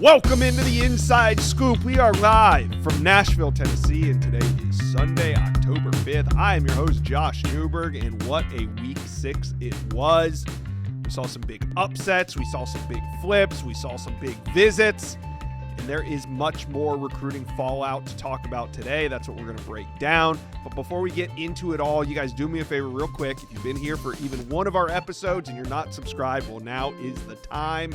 Welcome into the Inside Scoop. We are live from Nashville, Tennessee, and today is Sunday, October 5th. I am your host, Josh Newberg, and what a week 6 it was. We saw some big upsets, we saw some big flips, we saw some big visits, and there is much more recruiting fallout to talk about today. That's what we're going to break down. But before we get into it all, you guys do me a favor real quick. If you've been here for even one of our episodes and you're not subscribed, well, now is the time.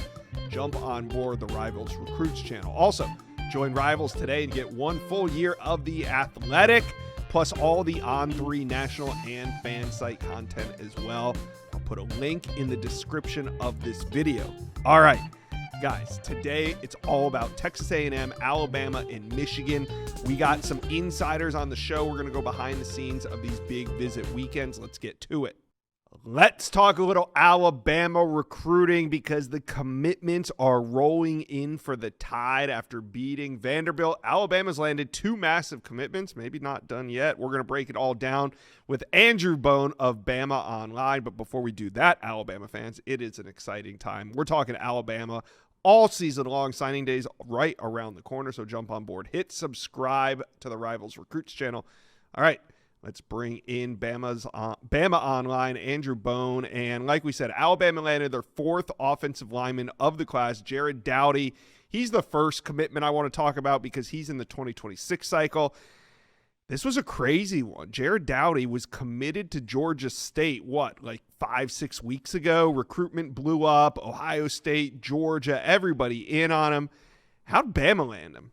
Jump on board the Rivals Recruits channel. Also, join Rivals today and get 1 full year of The Athletic, plus all the On3 national and fan site content as well. I'll put a link in the description of this video. All right, guys, today it's all about Texas A&M, Alabama, and Michigan. We got some insiders on the show. We're going to go behind the scenes of these big visit weekends. Let's get to it. Let's talk a little Alabama recruiting because the commitments are rolling in for the Tide after beating Vanderbilt. Alabama's landed 2 massive commitments, maybe not done yet. We're going to break it all down with Andrew Bone of Bama Online. But before we do that, Alabama fans, it is an exciting time. We're talking Alabama all season long. Signing days right around the corner, so jump on board. Hit subscribe to the Rivals Recruits channel. All right. Let's bring in Bama Online, Andrew Bone. And like we said, Alabama landed their 4th offensive lineman of the class, Jared Dowdy. He's the first commitment I want to talk about because he's in the 2026 cycle. This was a crazy one. Jared Dowdy was committed to Georgia State, like 5-6 weeks ago? Recruitment blew up. Ohio State, Georgia, everybody in on him. How'd Bama land him?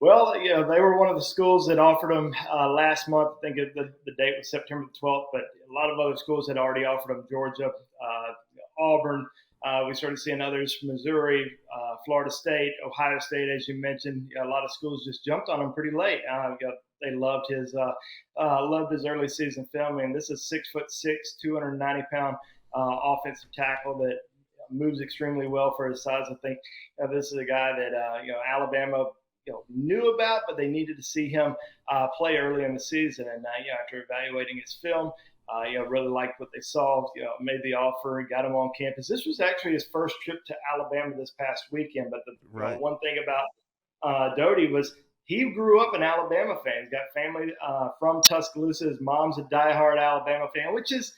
Well, they were one of the schools that offered them last month. I think the date was September 12th, but a lot of other schools had already offered them. Georgia, Auburn. We started seeing others from Missouri, Florida State, Ohio State, as you mentioned. A lot of schools just jumped on him pretty late. They loved his early season film. And this is 6'6", 290-pound offensive tackle that moves extremely well for his size. I think this is a guy that Alabama knew about, but they needed to see him play early in the season. And after evaluating his film, really liked what they saw. Made the offer, got him on campus. This was actually his first trip to Alabama this past weekend. But the one thing about Doty was he grew up an Alabama fan. He's got family from Tuscaloosa. His mom's a diehard Alabama fan, which is,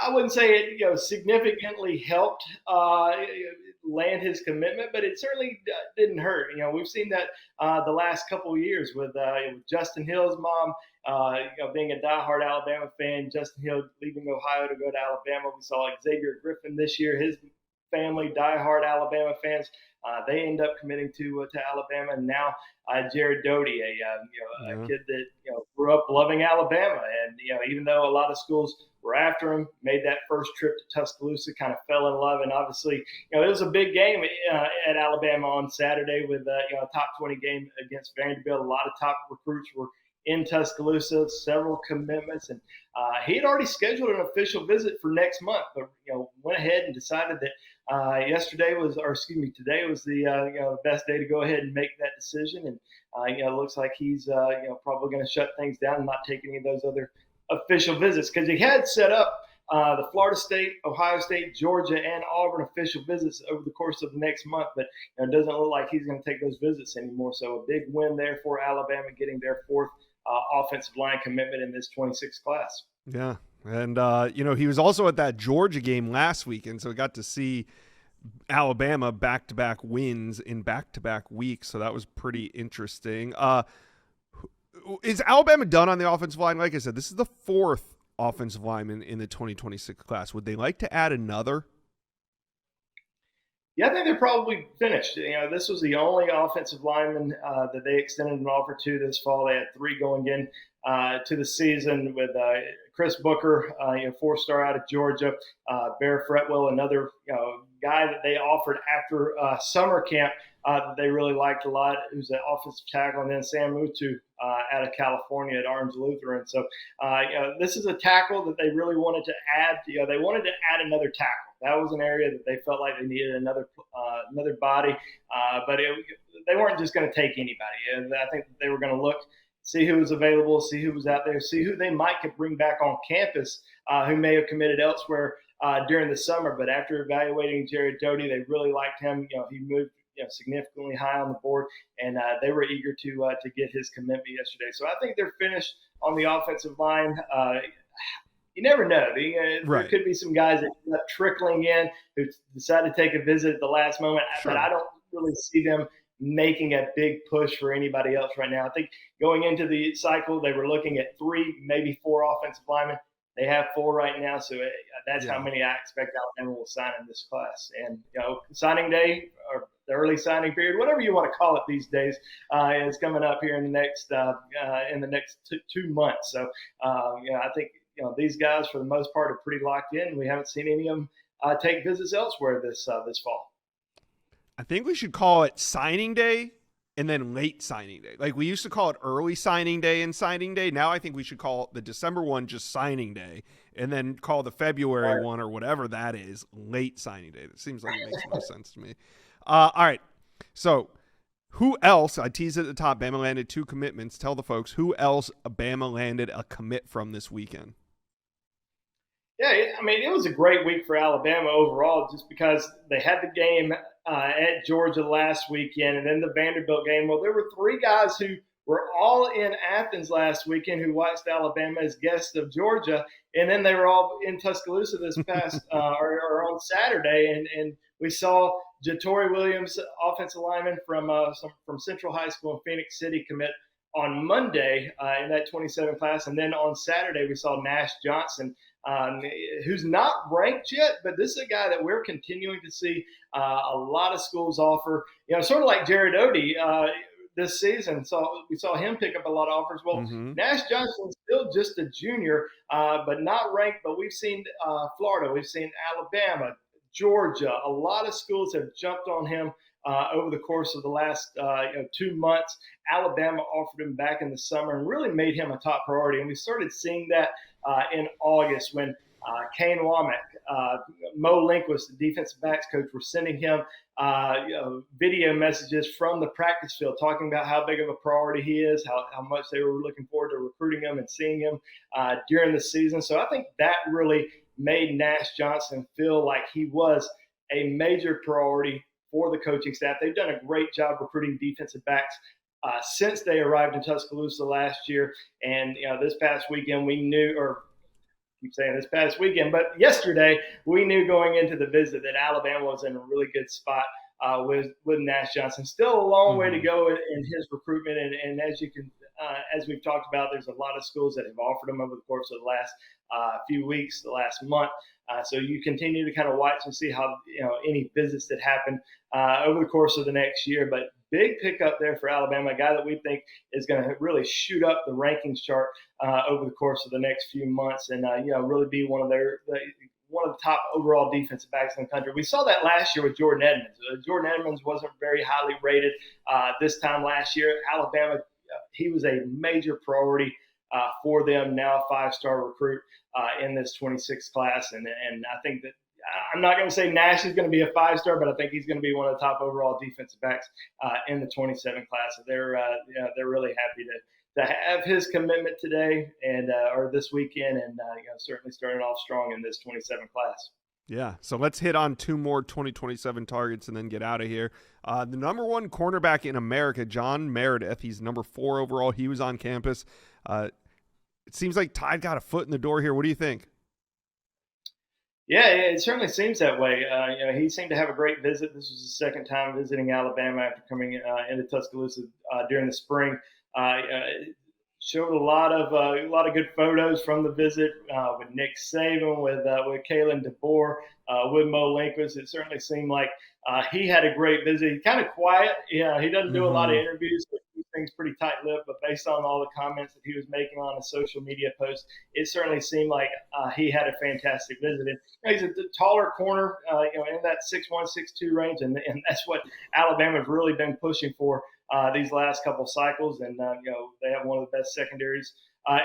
I wouldn't say it significantly helped land his commitment, but it certainly didn't hurt. We've seen that the last couple of years with Justin Hill's mom, being a diehard Alabama fan, Justin Hill leaving Ohio to go to Alabama. We saw Xavier Griffin this year, his family, diehard Alabama fans. They end up committing to Alabama, and now Jared Doty, a kid that grew up loving Alabama, and even though a lot of schools were after him, made that first trip to Tuscaloosa, kind of fell in love, and obviously it was a big game at Alabama on Saturday with a top 20 game against Vanderbilt. A lot of top recruits were in Tuscaloosa, several commitments, and he had already scheduled an official visit for next month, but went ahead and decided that today was the best day to go ahead and make that decision. And it looks like he's probably going to shut things down and not take any of those other official visits, because he had set up the Florida State, Ohio State, Georgia, and Auburn official visits over the course of the next month, but it doesn't look like he's going to take those visits anymore. So a big win there for Alabama, getting their 4th offensive line commitment in this 26 class. Yeah. And, he was also at that Georgia game last week, and so we got to see Alabama back-to-back wins in back-to-back weeks, so that was pretty interesting. Is Alabama done on the offensive line? Like I said, this is the 4th offensive lineman in the 2026 class. Would they like to add another? Yeah, I think they're probably finished. This was the only offensive lineman that they extended an offer to this fall. They had 3 going in to the season with Chris Booker, 4-star out of Georgia, Bear Fretwell, another guy that they offered after summer camp that they really liked a lot, who's an offensive tackle, and then Sam Mutu out of California at Orange Lutheran. So this is a tackle that they really wanted to add. They wanted to add another tackle. That was an area that they felt like they needed another body, but they weren't just going to take anybody. I think that they were going to look, see who was available, see who was out there, see who they might could bring back on campus who may have committed elsewhere during the summer. But after evaluating Jared Doty, they really liked him. He moved significantly high on the board, and they were eager to get his commitment yesterday. So I think they're finished on the offensive line. You never know. There could be some guys that end up trickling in who decide to take a visit at the last moment, but I don't really see them making a big push for anybody else right now. I think going into the cycle, they were looking at 3, maybe 4 offensive linemen. They have 4 right now, so that's how many I expect Alabama will sign in this class. And signing day or the early signing period, whatever you want to call it these days, is coming up here in the next 2 months. So I think these guys for the most part are pretty locked in. We haven't seen any of them take visits elsewhere this fall. I think we should call it signing day and then late signing day. Like we used to call it early signing day and signing day. Now I think we should call the December one just signing day and then call the February one or whatever that is late signing day. That seems like it makes no sense to me. All right. So who else, I teased at the top, Bama landed 2 commitments. Tell the folks who else Bama landed a commit from this weekend. Yeah, I mean, it was a great week for Alabama overall just because they had the game at Georgia last weekend and then the Vanderbilt game. Well, there were 3 guys who were all in Athens last weekend who watched Alabama as guests of Georgia, and then they were all in Tuscaloosa this past or on Saturday, and we saw Jatori Williams, offensive lineman from Central High School in Phoenix City, commit on Monday in that 27 class, and then on Saturday we saw Nash Johnson, who's not ranked yet, but this is a guy that we're continuing to see a lot of schools offer. Sort of like Jared Doty this season. So we saw him pick up a lot of offers. Well, Nash Johnson's still just a junior, but not ranked. But we've seen Florida, we've seen Alabama, Georgia. A lot of schools have jumped on him over the course of the last 2 months. Alabama offered him back in the summer and really made him a top priority. And we started seeing that in August when Kane Womack, Mo Linquist, the defensive backs coach, were sending him video messages from the practice field talking about how big of a priority he is, how much they were looking forward to recruiting him and seeing him during the season. So I think that really made Nash Johnson feel like he was a major priority for the coaching staff. They've done a great job recruiting defensive backs since they arrived in Tuscaloosa last year. And this past weekend we knew, or keep saying this past weekend, but yesterday we knew going into the visit that Alabama was in a really good spot with Nash Johnson. Still a long way to go in his recruitment, and as we've talked about, there's a lot of schools that have offered him over the course of the last few weeks, the last month. So you continue to kind of watch and see how any visits that happen over the course of the next year. But big pickup there for Alabama, a guy that we think is going to really shoot up the rankings chart over the course of the next few months, and really be one of the top overall defensive backs in the country. We saw that last year with Jordan Edmonds. Jordan Edmonds wasn't very highly rated this time last year. Alabama, he was a major priority for them, now a 5-star recruit in this 26 class. And I think that I'm not going to say Nash is going to be a 5-star, but I think he's going to be one of the top overall defensive backs in the 27 class. So they're really happy to have his commitment today and or this weekend, and certainly starting off strong in this 27 class. Yeah, so let's hit on 2 more 2027 targets and then get out of here. The number 1 cornerback in America, John Meredith, he's number 4 overall. He was on campus. It seems like Tide got a foot in the door here. What do you think? Yeah, it certainly seems that way. He seemed to have a great visit. This was his second time visiting Alabama after coming into Tuscaloosa during the spring. Showed a lot of good photos from the visit with Nick Saban, with Kalen DeBoer, with Mo Linquist. It certainly seemed like he had a great visit. He's kind of quiet. He doesn't do a lot of interviews, but he keeps things pretty tight-lipped. But based on all the comments that he was making on his social media posts, it certainly seemed like he had a fantastic visit. And he's a taller corner, in that 6'1", 6'2" range, and that's what Alabama's really been pushing for these last couple cycles. And they have one of the best secondaries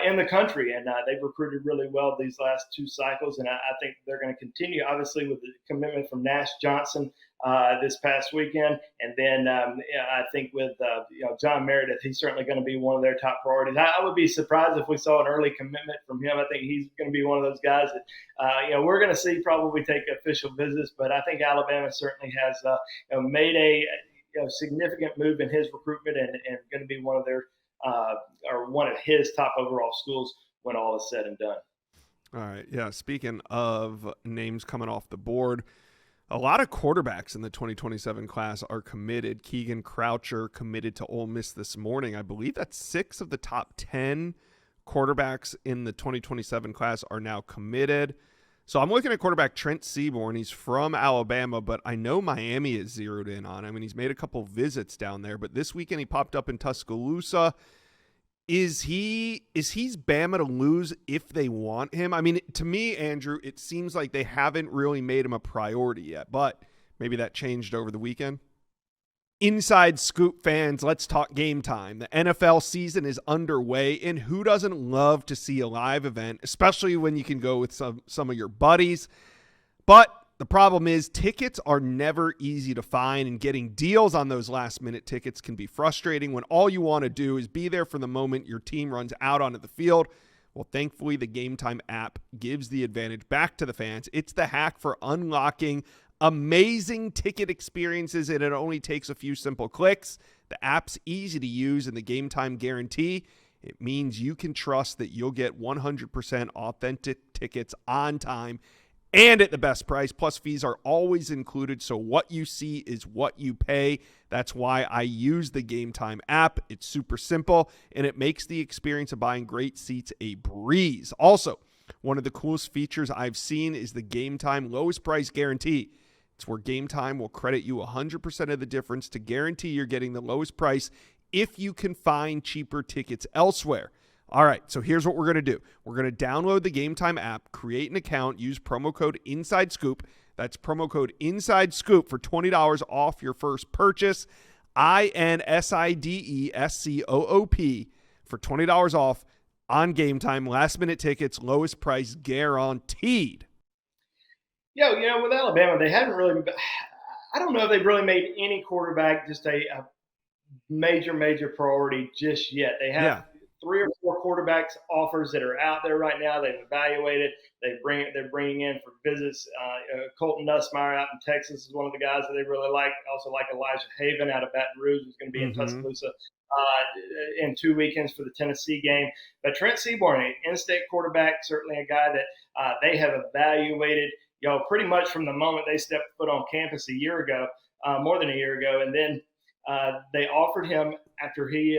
in the country, and they've recruited really well these last 2 cycles, and I think they're going to continue, obviously, with the commitment from Nash Johnson this past weekend, and then I think with John Meredith, he's certainly going to be one of their top priorities. I would be surprised if we saw an early commitment from him. I think he's going to be one of those guys that we're going to see probably take official visits, but I think Alabama certainly has made a significant move in his recruitment and going to be one of their or one of his top overall schools when all is said and done. All right. Yeah. Speaking of names coming off the board, a lot of quarterbacks in the 2027 class are committed. Keegan Croucher committed to Ole Miss this morning. I believe that 6 of the top 10 quarterbacks in the 2027 class are now committed. So I'm looking at quarterback Trent Seaborn. He's from Alabama, but I know Miami is zeroed in on him. I mean, he's made a couple visits down there, but this weekend he popped up in Tuscaloosa. Is he's Bama to lose if they want him? I mean, to me, Andrew, it seems like they haven't really made him a priority yet, but maybe that changed over the weekend. Inside Scoop fans, let's talk game time. The NFL season is underway, and who doesn't love to see a live event, especially when you can go with some of your buddies? But the problem is tickets are never easy to find, and getting deals on those last-minute tickets can be frustrating when all you want to do is be there for the moment your team runs out onto the field. Well, thankfully, the Game Time app gives the advantage back to the fans. It's the hack for unlocking amazing ticket experiences, and it only takes a few simple clicks. The app's easy to use, and the Game Time guarantee, it means you can trust that you'll get 100% authentic tickets on time and at the best price. Plus, fees are always included, so what you see is what you pay. That's why I use the Game Time app. It's super simple, and it makes the experience of buying great seats a breeze. Also, one of the coolest features I've seen is the Game Time lowest price guarantee. It's where Game Time will credit you 100% of the difference to guarantee you're getting the lowest price if you can find cheaper tickets elsewhere. All right, so here's what we're going to do. We're going to download the Game Time app, create an account, use promo code InsideScoop. That's promo code InsideScoop for $20 off your first purchase. INSIDESCOOP for $20 off on Game Time. Last-minute tickets, lowest price guaranteed. Yeah, with Alabama, they haven't really – I don't know if they've really made any quarterback just a major priority just yet. They have 3 or 4 quarterbacks offers that are out there right now. They've evaluated. They're bringing in for visits. Colton Nussmeier out in Texas is one of the guys that they really like. Also like Elijah Haven out of Baton Rouge, who's going to be in Tuscaloosa in 2 weekends for the Tennessee game. But Trent Seaborn, an in-state quarterback, certainly a guy that they have evaluated – pretty much from the moment they stepped foot on campus a year ago, more than a year ago. And then they offered him after he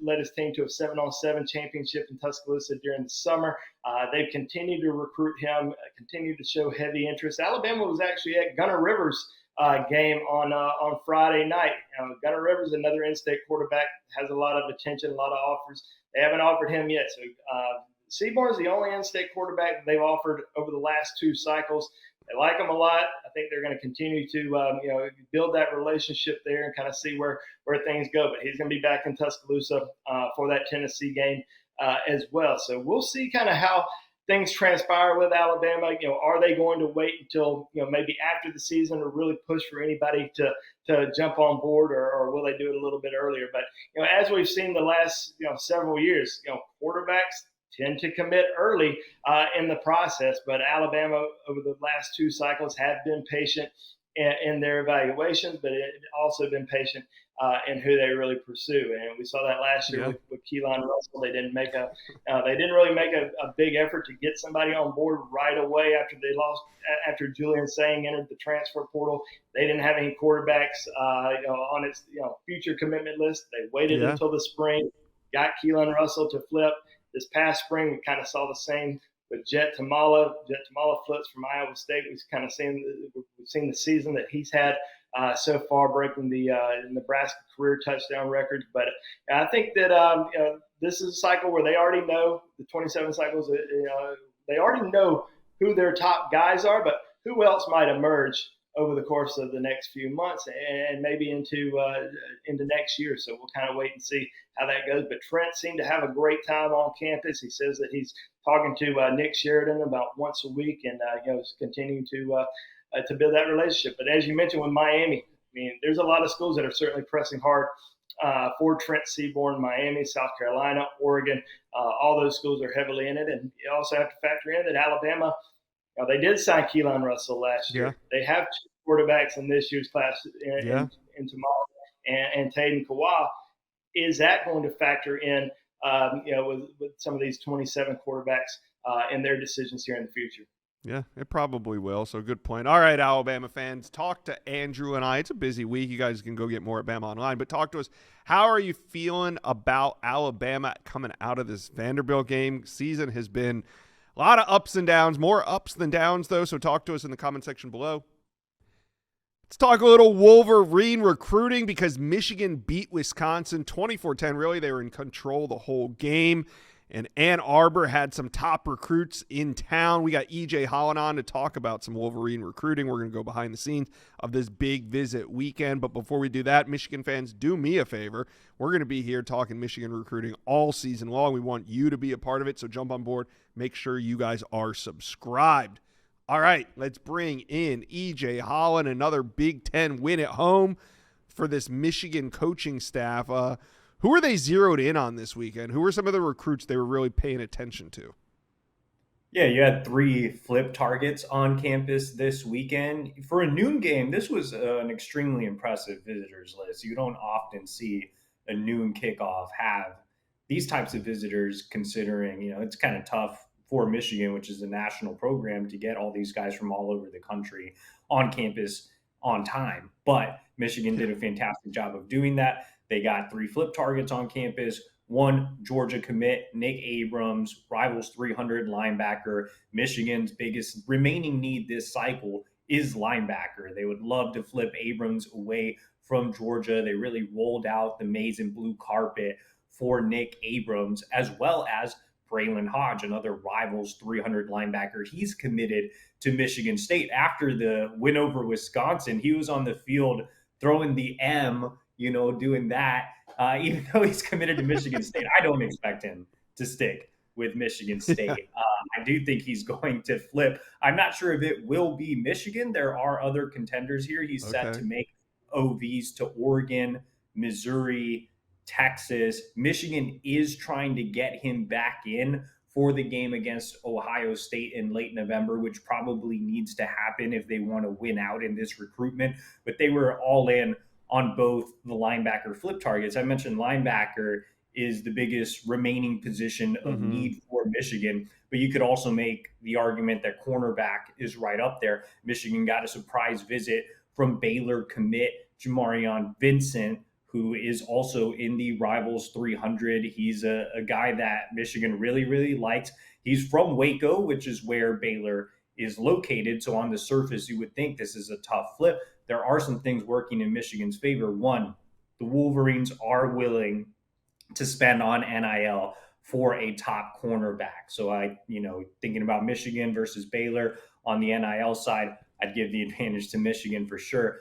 led his team to a 7-on-7 championship in Tuscaloosa during the summer. They've continued to recruit him, continued to show heavy interest. Alabama was actually at Gunnar Rivers' game on Friday night. Gunnar Rivers, another in-state quarterback, has a lot of attention, a lot of offers. They haven't offered him yet. So Seaborn's the only in-state quarterback that they've offered over the last 2 cycles. They like him a lot. I think they're going to continue to build that relationship there and kind of see where things go. But he's going to be back in Tuscaloosa for that Tennessee game as well. So we'll see kind of how things transpire with Alabama. Are they going to wait until maybe after the season to really push for anybody to jump on board, or will they do it a little bit earlier? But as we've seen the last several years, quarterbacks tend to commit early in the process, but Alabama over the last 2 cycles have been patient in their evaluations, but it also been patient in who they really pursue. And we saw that last year with Keelan Russell. They didn't really make a big effort to get somebody on board right away after Julian Sang entered the transfer portal. They didn't have any quarterbacks on its future commitment list. They waited until the spring, got Keelan Russell to flip. This past spring, we kind of saw the same with Jet Tamala. Jet Tamala flips from Iowa State. We've seen the season that he's had so far, breaking the Nebraska career touchdown records. But I think that this is a cycle where they already know the 27 cycles. They already know who their top guys are, but who else might emerge over the course of the next few months and maybe into next year. So we'll kind of wait and see how that goes. But Trent seemed to have a great time on campus. He says that he's talking to Nick Sheridan about once a week, and continuing to build that relationship. But as you mentioned with Miami, I mean, there's a lot of schools that are certainly pressing hard for Trent Seaborn. Miami, South Carolina, Oregon, all those schools are heavily in it. And you also have to factor in that Alabama, they did sign Keelan Russell last year. They have two quarterbacks in this year's class in Tamale and Taden Kawhi. Is that going to factor in, with some of these 27 quarterbacks in their decisions here in the future? Yeah, it probably will. So good point. All right, Alabama fans, talk to Andrew and I. It's a busy week. You guys can go get more at Bama Online, but talk to us. How are you feeling about Alabama coming out of this Vanderbilt game? Season has been a lot of ups and downs, more ups than downs, though. So talk to us in the comment section below. Let's talk a little Wolverine recruiting because Michigan beat Wisconsin 24-10. Really, they were in control the whole game. And Ann Arbor had some top recruits in town. We got E.J. Holland on to talk about some Wolverine recruiting. We're going to go behind the scenes of this big visit weekend. But before we do that, Michigan fans, do me a favor. We're going to be here talking Michigan recruiting all season long. We want you to be a part of it, so jump on board. Make sure you guys are subscribed. All right, let's bring in E.J. Holland, another Big Ten win at home for this Michigan coaching staff. Who were they zeroed in on this weekend? Who were some of the recruits they were really paying attention to? Yeah, you had 3 flip targets on campus this weekend. For a noon game, this was an extremely impressive visitors list. You don't often see a noon kickoff have these types of visitors, considering, it's kind of tough for Michigan, which is a national program, to get all these guys from all over the country on campus on time. But Michigan did a fantastic job of doing that. They got 3 flip targets on campus. 1 Georgia commit, Nick Abrams, Rivals 300 linebacker. Michigan's biggest remaining need this cycle is linebacker. They would love to flip Abrams away from Georgia. They really rolled out the maize and blue carpet for Nick Abrams, as well as Braylon Hodge, another Rivals 300 linebacker. He's committed to Michigan State. After the win over Wisconsin, he was on the field throwing the M, doing that, even though he's committed to Michigan State. I don't expect him to stick with Michigan State. I do think he's going to flip. I'm not sure if it will be Michigan. There are other contenders here. He's set to make OVs to Oregon, Missouri, Texas. Michigan is trying to get him back in for the game against Ohio State in late November, which probably needs to happen if they want to win out in this recruitment. But they were all in on both the linebacker flip targets. I mentioned linebacker is the biggest remaining position of need for Michigan, but you could also make the argument that cornerback is right up there. Michigan got a surprise visit from Baylor commit Jamarion Vincent, who is also in the Rivals 300. He's a guy that Michigan really, really likes. He's from Waco, which is where Baylor is located. So on the surface, you would think this is a tough flip. There are some things working in Michigan's favor. 1, the Wolverines are willing to spend on NIL for a top cornerback. So thinking about Michigan versus Baylor on the NIL side, I'd give the advantage to Michigan for sure.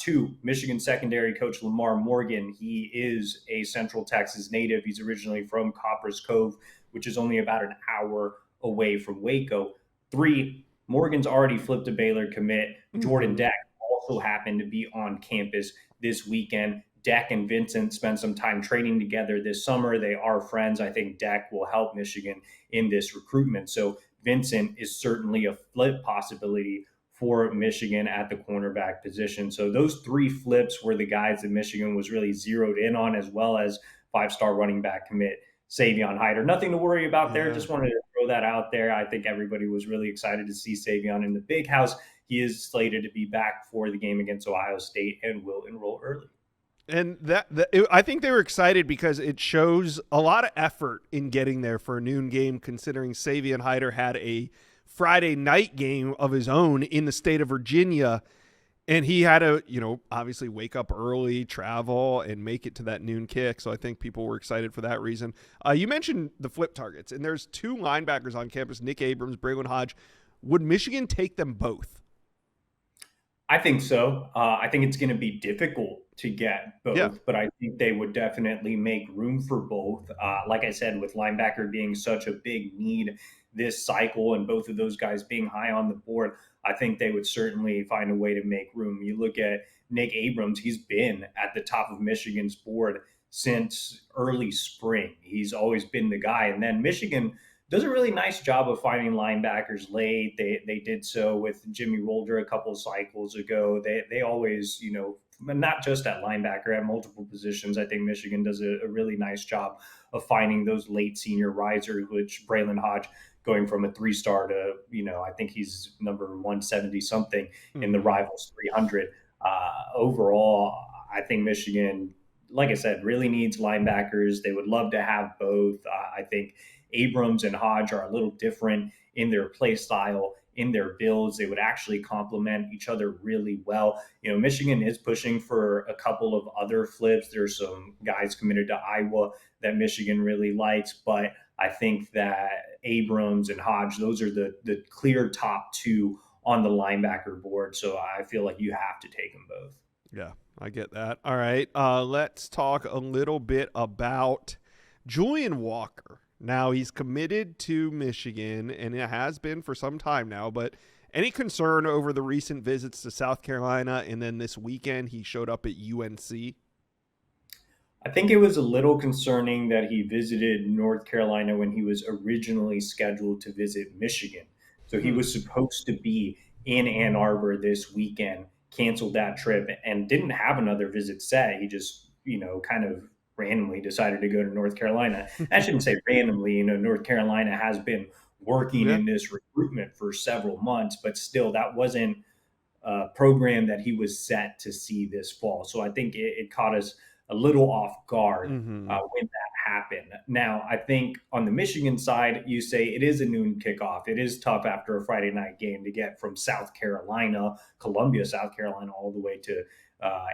2, Michigan secondary coach Lamar Morgan. He is a Central Texas native. He's originally from Copper's Cove, which is only about an hour away from Waco. 3, Morgan's already flipped a Baylor commit. Jordan Deck also happened to be on campus this weekend. Deck and Vincent spent some time training together this summer. They are friends. I think Deck will help Michigan in this recruitment. So Vincent is certainly a flip possibility for Michigan at the cornerback position. So those 3 flips were the guys that Michigan was really zeroed in on, as well as 5-star running back commit Savion Hyder. Nothing to worry about there. Just wanted to throw that out there. I think everybody was really excited to see Savion in the big house. He is slated to be back for the game against Ohio State and will enroll early. And I think they were excited because it shows a lot of effort in getting there for a noon game, considering Savion Hyder had a Friday night game of his own in the state of Virginia, and he had to, obviously wake up early, travel, and make it to that noon kick. So I think people were excited for that reason. You mentioned the flip targets, and there's 2 linebackers on campus, Nick Abrams, Braylon Hodge. Would Michigan take them both? I think so. I think it's going to be difficult to get Yeah. both, but I think they would definitely make room for both. Like I said, with linebacker being such a big need this cycle and both of those guys being high on the board, I think they would certainly find a way to make room. You look at Nick Abrams, he's been at the top of Michigan's board since early spring. He's always been the guy. And then Michigan does a really nice job of finding linebackers late. They did so with Jimmy Rolder a couple of cycles ago. They always, not just at linebacker, at multiple positions. I think Michigan does a really nice job of finding those late senior risers, which Braylon Hodge going from a 3-star to, I think he's number 170 something in the Rivals 300. Overall, I think Michigan, like I said, really needs linebackers. They would love to have both. I think Abrams and Hodge are a little different in their play style, in their builds. They would actually complement each other really well. Michigan is pushing for a couple of other flips. There's some guys committed to Iowa that Michigan really likes, but I think that Abrams and Hodge, those are the clear top two on the linebacker board. So I feel like you have to take them both. Yeah, I get that. All right. Let's talk a little bit about Julian Walker. Now, he's committed to Michigan, and it has been for some time now, but any concern over the recent visits to South Carolina, and then this weekend he showed up at UNC? I think it was a little concerning that he visited North Carolina when he was originally scheduled to visit Michigan. So he was supposed to be in Ann Arbor this weekend, canceled that trip, and didn't have another visit set. He just, kind of randomly decided to go to North Carolina. I shouldn't say randomly, North Carolina has been working in this recruitment for several months, but still that wasn't a program that he was set to see this fall. So I think it caught us a little off guard when that happened. Now, I think on the Michigan side, you say it is a noon kickoff. It is tough after a Friday night game to get from South Carolina, Columbia, South Carolina, all the way to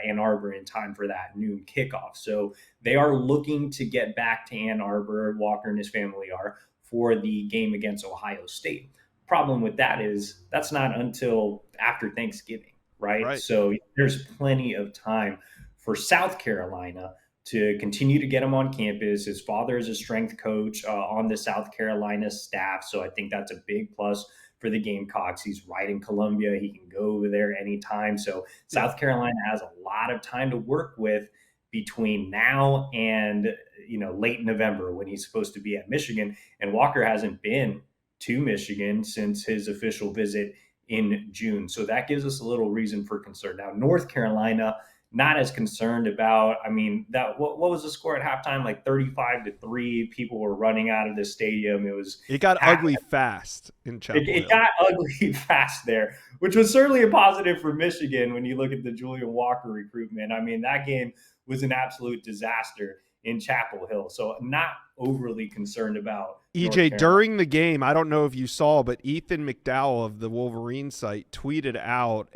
Ann Arbor in time for that noon kickoff. So they are looking to get back to Ann Arbor, Walker and his family are, for the game against Ohio State. Problem with that is that's not until after Thanksgiving, right? So there's plenty of time for South Carolina to continue to get him on campus. His father is a strength coach on the South Carolina staff, so I think that's a big plus for the Gamecocks. He's right in Columbia. He can go over there anytime. So South Carolina has a lot of time to work with between now and late November when he's supposed to be at Michigan. And Walker hasn't been to Michigan since his official visit in June. So that gives us a little reason for concern. Now, North Carolina, not as concerned about. I mean, what was the score at halftime? Like 35-3. People were running out of the stadium. It got ugly fast in Chapel Hill. It got ugly fast there, which was certainly a positive for Michigan when you look at the Julian Walker recruitment. I mean, that game was an absolute disaster in Chapel Hill. So not overly concerned about EJ, during the game, I don't know if you saw, but Ethan McDowell of the Wolverines site tweeted out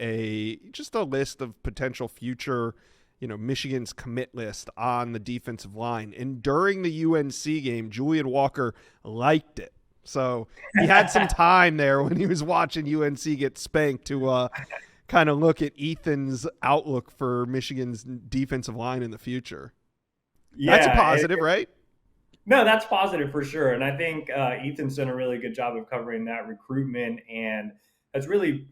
just a list of potential future, Michigan's commit list on the defensive line. And during the UNC game, Julian Walker liked it. So he had some time there when he was watching UNC get spanked to kind of look at Ethan's outlook for Michigan's defensive line in the future. Yeah, that's a positive, right? No, that's positive for sure. And I think Ethan's done a really good job of covering that recruitment and has really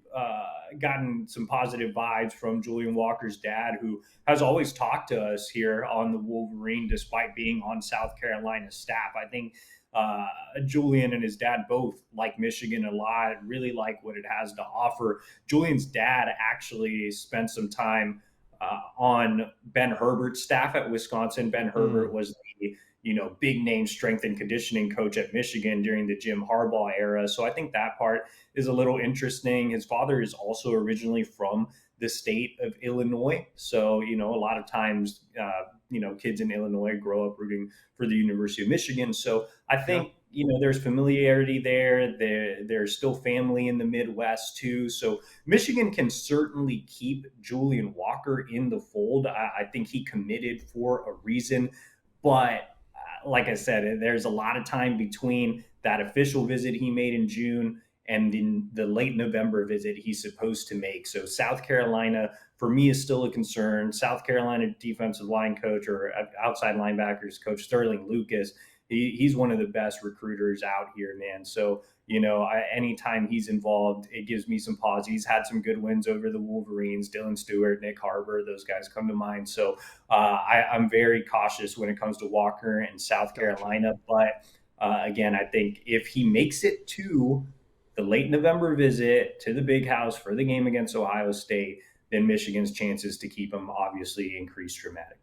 gotten some positive vibes from Julian Walker's dad, who has always talked to us here on the Wolverine despite being on South Carolina's staff. I think Julian and his dad both like Michigan a lot, really like what it has to offer. Julian's dad actually spent some time on Ben Herbert's staff at Wisconsin. Ben Herbert was the big name strength and conditioning coach at Michigan during the Jim Harbaugh era. So I think that part is a little interesting. His father is also originally from the state of Illinois. So, a lot of times, kids in Illinois grow up rooting for the University of Michigan. So I think, there's familiarity there. There's still family in the Midwest too. So Michigan can certainly keep Julian Walker in the fold. I think he committed for a reason, but like I said, there's a lot of time between that official visit he made in June and in the late November visit he's supposed to make. So South Carolina, for me, is still a concern. South Carolina defensive line coach or outside linebackers coach Sterling Lucas, he's one of the best recruiters out here, man. So, anytime he's involved, it gives me some pause. He's had some good wins over the Wolverines, Dylan Stewart, Nick Harbor, those guys come to mind. So I'm very cautious when it comes to Walker and South Carolina. But again, I think if he makes it to the late November visit to the Big House for the game against Ohio State, then Michigan's chances to keep him obviously increase dramatically.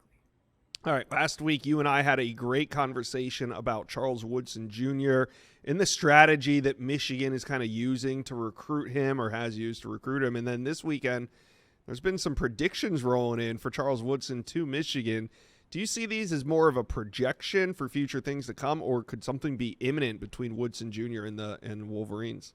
All right, last week you and I had a great conversation about Charles Woodson Jr. and the strategy that Michigan is kind of using to recruit him or has used to recruit him. And then this weekend, there's been some predictions rolling in for Charles Woodson to Michigan. Do you see these as more of a projection for future things to come, or could something be imminent between Woodson Jr. and Wolverines?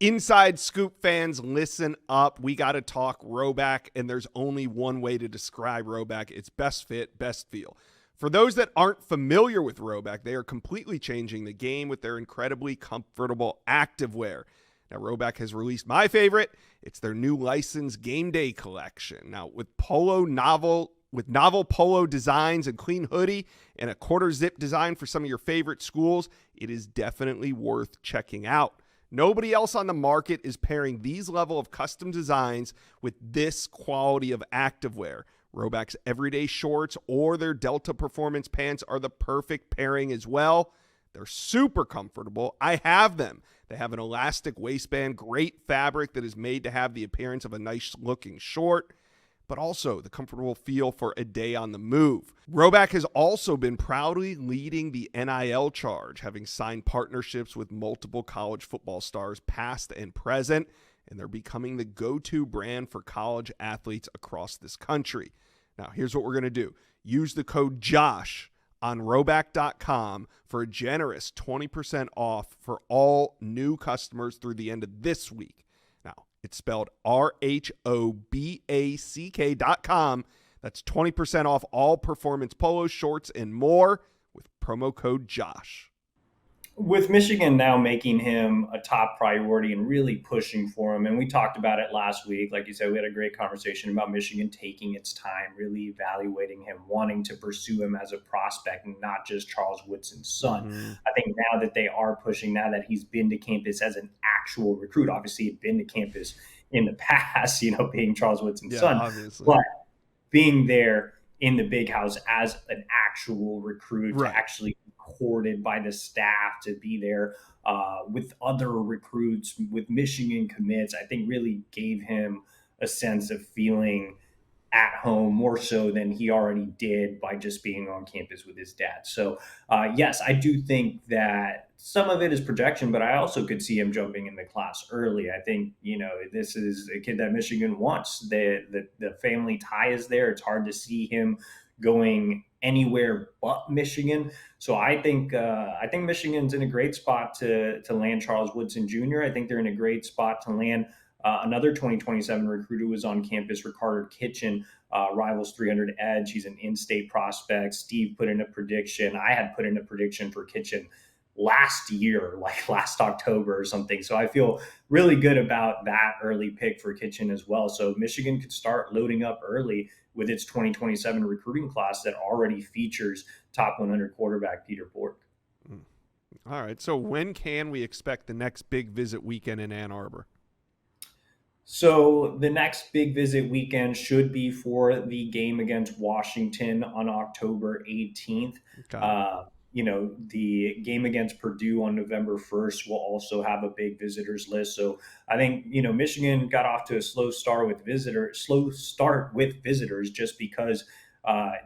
Inside Scoop fans, listen up. We got to talk Roback, and there's only one way to describe Roback. It's best fit, best feel. For those that aren't familiar with Roback, they are completely changing the game with their incredibly comfortable activewear. Now, Roback has released my favorite. It's their new licensed game day collection. Now, with novel polo designs and clean hoodie and a quarter zip design for some of your favorite schools, it is definitely worth checking out. Nobody else on the market is pairing these level of custom designs with this quality of activewear. Roback's everyday shorts or their Delta Performance pants are the perfect pairing as well. They're super comfortable. I have them. They have an elastic waistband, great fabric that is made to have the appearance of a nice looking short, but also the comfortable feel for a day on the move. Roback has also been proudly leading the NIL charge, having signed partnerships with multiple college football stars past and present, and they're becoming the go-to brand for college athletes across this country. Now, here's what we're going to do. Use the code JOSH on Roback.com for a generous 20% off for all new customers through the end of this week. Now, it's spelled RHOBACK.com. That's 20% off all performance polos, shorts, and more with promo code JOSH. With Michigan now making him a top priority and really pushing for him, and we talked about it last week, like you said, we had a great conversation about Michigan taking its time, really evaluating him, wanting to pursue him as a prospect and not just Charles Woodson's son. Mm-hmm. I think now that they are pushing, now that he's been to campus as an actual recruit, obviously he'd been to campus in the past, being Charles Woodson's son, obviously. But being there in the Big House as an actual recruit, right, to actually courted by the staff, to be there with other recruits, with Michigan commits, I think really gave him a sense of feeling at home more so than he already did by just being on campus with his dad. So yes, I do think that some of it is projection, but I also could see him jumping in the class early. I think, this is a kid that Michigan wants. The family tie is there. It's hard to see him going anywhere but Michigan. So I think Michigan's in a great spot to land Charles Woodson Jr. I think they're in a great spot to land another 2027 recruit who was on campus, Ricardo Kitchen, Rivals 300 Edge. He's an in-state prospect. Steve put in a prediction. I had put in a prediction for Kitchen last year, like last October or something. So I feel really good about that early pick for Kitchen as well. So Michigan could start loading up early with its 2027 recruiting class that already features top 100 quarterback Peter Bork. All right. So when can we expect the next big visit weekend in Ann Arbor? So the next big visit weekend should be for the game against Washington on October 18th. Okay. The game against Purdue on November 1st will also have a big visitors list. So I think, Michigan got off to a slow start with visitors just because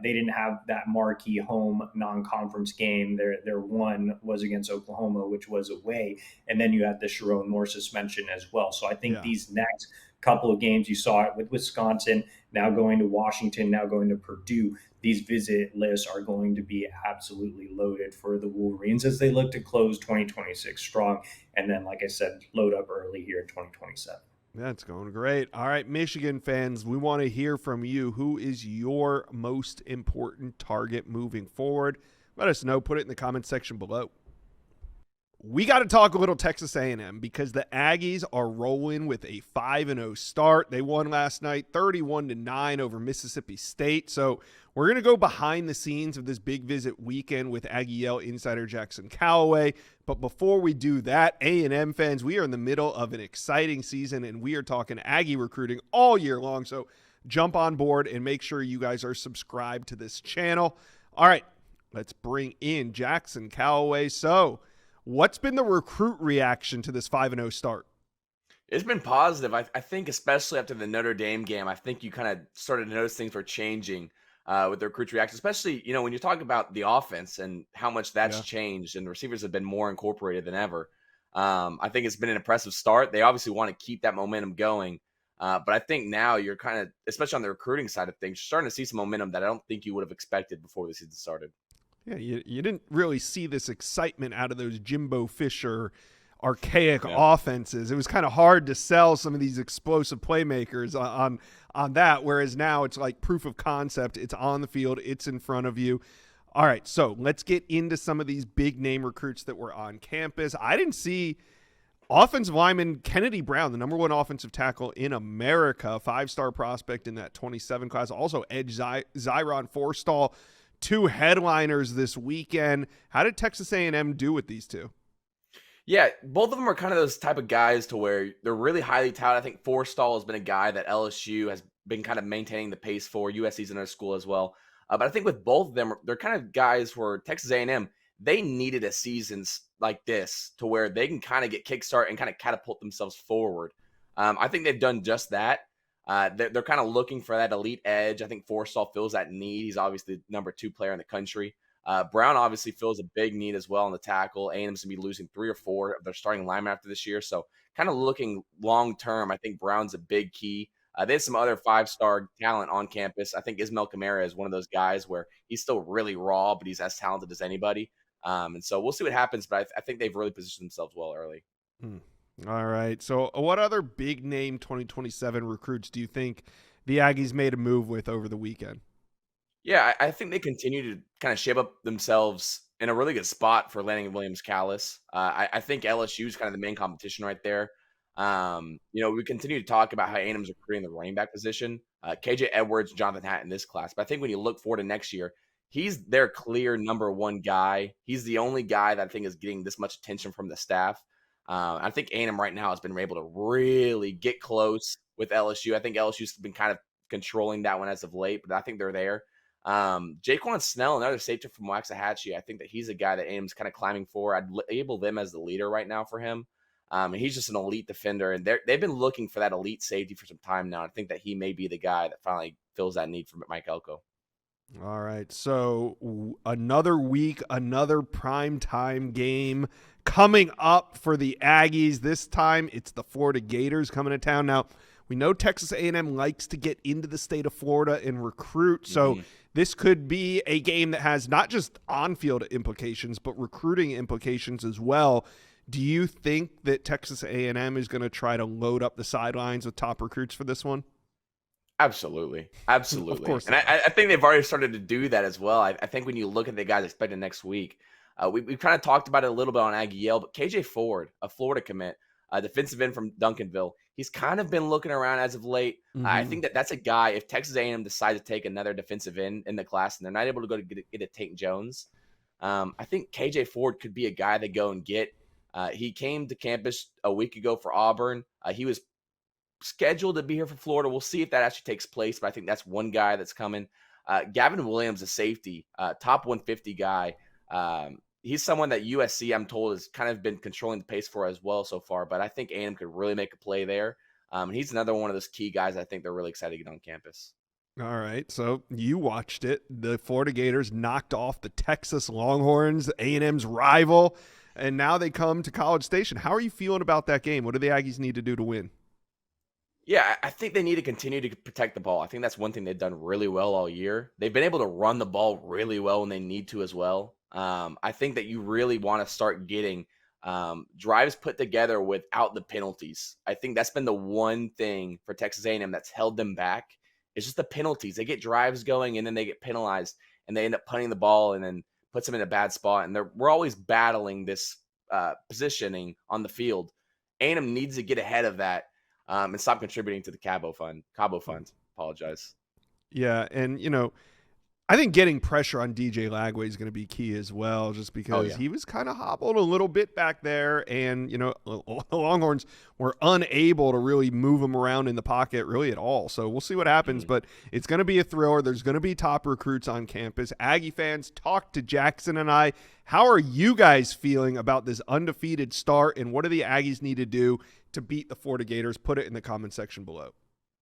they didn't have that marquee home non-conference game. Their one was against Oklahoma, which was away. And then you had the Sharon Moore suspension as well. So I think these next couple of games, you saw it with Wisconsin, now going to Washington, now going to Purdue. These visit lists are going to be absolutely loaded for the Wolverines as they look to close 2026 strong. And then, like I said, load up early here in 2027. That's going great. All right, Michigan fans, we want to hear from you. Who is your most important target moving forward? Let us know. Put it in the comment section below. we got to talk a little Texas A&M because the Aggies are rolling with a 5-0 start. They won last night 31-9 over Mississippi State. So we're going to go behind the scenes of this big visit weekend with Aggie Yell insider Jackson Calloway. But before we do that, A&M fans, we are in the middle of an exciting season, and we are talking Aggie recruiting all year long. So jump on board and make sure you guys are subscribed to this channel. All right, let's bring in Jackson Calloway. So what's been the recruit reaction to this 5-0 start? It's been positive. I think especially after the Notre Dame game, I think you kind of started to notice things were changing with the recruit reaction, especially, when you talk about the offense and how much that's changed and the receivers have been more incorporated than ever. I think it's been an impressive start. They obviously want to keep that momentum going. But I think now you're kind of, especially on the recruiting side of things, you're starting to see some momentum that I don't think you would have expected before the season started. Yeah, you didn't really see this excitement out of those Jimbo Fisher archaic offenses. It was kind of hard to sell some of these explosive playmakers on that, whereas now it's like proof of concept. It's on the field. It's in front of you. All right, so let's get into some of these big-name recruits that were on campus. I didn't see offensive lineman Kennedy Brown, the number one offensive tackle in America, 5-star prospect in that 27 class. Also, Edge Zyron Forstall, 2 headliners this weekend. How did Texas A&M do with these two? Yeah, both of them are kind of those type of guys to where they're really highly touted. I think Forstall has been a guy that LSU has been kind of maintaining the pace for. USC's another school as well. But I think with both of them, they're kind of guys where Texas A&M, they needed a season like this to where they can kind of get kickstart and kind of catapult themselves forward. I think they've done just that. They're kind of looking for that elite edge. I think Forstall fills that need. He's obviously the number 2 player in the country. Brown obviously fills a big need as well on the tackle. A&M's going to be losing 3 or 4 of their starting linemen after this year. So kind of looking long-term, I think Brown's a big key. They have some other 5-star talent on campus. I think Ismael Kamara is one of those guys where he's still really raw, but he's as talented as anybody. And so we'll see what happens, but I think they've really positioned themselves well early. All right. So what other big-name 2027 recruits do you think the Aggies made a move with over the weekend? Yeah, I think they continue to kind of shape up themselves in a really good spot for landing Williams-Callis. I think LSU is kind of the main competition right there. We continue to talk about how A&M's recruiting the running back position. KJ Edwards, Jonathan Hatt in this class. But I think when you look forward to next year, he's their clear number 1 guy. He's the only guy that I think is getting this much attention from the staff. I think A&M right now has been able to really get close with LSU. I think LSU's been kind of controlling that one as of late, but I think they're there. Jaquan Snell, another safety from Waxahachie, I think that he's a guy that A&M's kind of climbing for. I'd label them as the leader right now for him. And he's just an elite defender, and they've been looking for that elite safety for some time now. I think that he may be the guy that finally fills that need for Mike Elko. All right, so another week, another primetime game coming up for the Aggies. This time it's the Florida Gators coming to town. Now, we know Texas A&M likes to get into the state of Florida and recruit, so this could be a game that has not just on-field implications, but recruiting implications as well. Do you think that Texas A&M is going to try to load up the sidelines with top recruits for this one? Absolutely. Of course. And I think they've already started to do that as well. I think when you look at the guys expected next week, we've kind of talked about it a little bit on Aggie Yale, but KJ Ford, a Florida commit, defensive end from Duncanville, he's kind of been looking around as of late. I think that's a guy, if Texas A&M decides to take another defensive end in the class and they're not able to go to get a Tate Jones, I think KJ Ford could be a guy they go and get. He came to campus a week ago for Auburn. He was scheduled to be here for Florida. We'll see if that actually takes place, but I think that's one guy that's coming. Gavin Williams, a safety, top 150 guy. He's someone that USC, I'm told, has kind of been controlling the pace for as well so far, but I think A&M could really make a play there. He's another one of those key guys I think they're really excited to get on campus. All right, so you watched it. The Florida Gators knocked off the Texas Longhorns, A&M's rival, and now they come to College Station. How are you feeling about that game? What do the Aggies need to do to win? Yeah, I think they need to continue to protect the ball. I think that's one thing they've done really well all year. They've been able to run the ball really well when they need to as well. I think that you really want to start getting drives put together without the penalties. I think that's been the one thing for Texas A&M that's held them back. It's just the penalties. They get drives going and then they get penalized and they end up punting the ball and then puts them in a bad spot. And we're always battling this positioning on the field. A&M needs to get ahead of that and stop contributing to the Cabo Fund. Apologize. Yeah, and I think getting pressure on DJ Lagway is going to be key as well, just because he was kind of hobbled a little bit back there, and the Longhorns were unable to really move him around in the pocket really at all. So we'll see what happens, but it's going to be a thriller. There's going to be top recruits on campus. Aggie fans, talk to Jackson and I. How are you guys feeling about this undefeated start, and what do the Aggies need to do to beat the Florida Gators? Put it in the comment section below.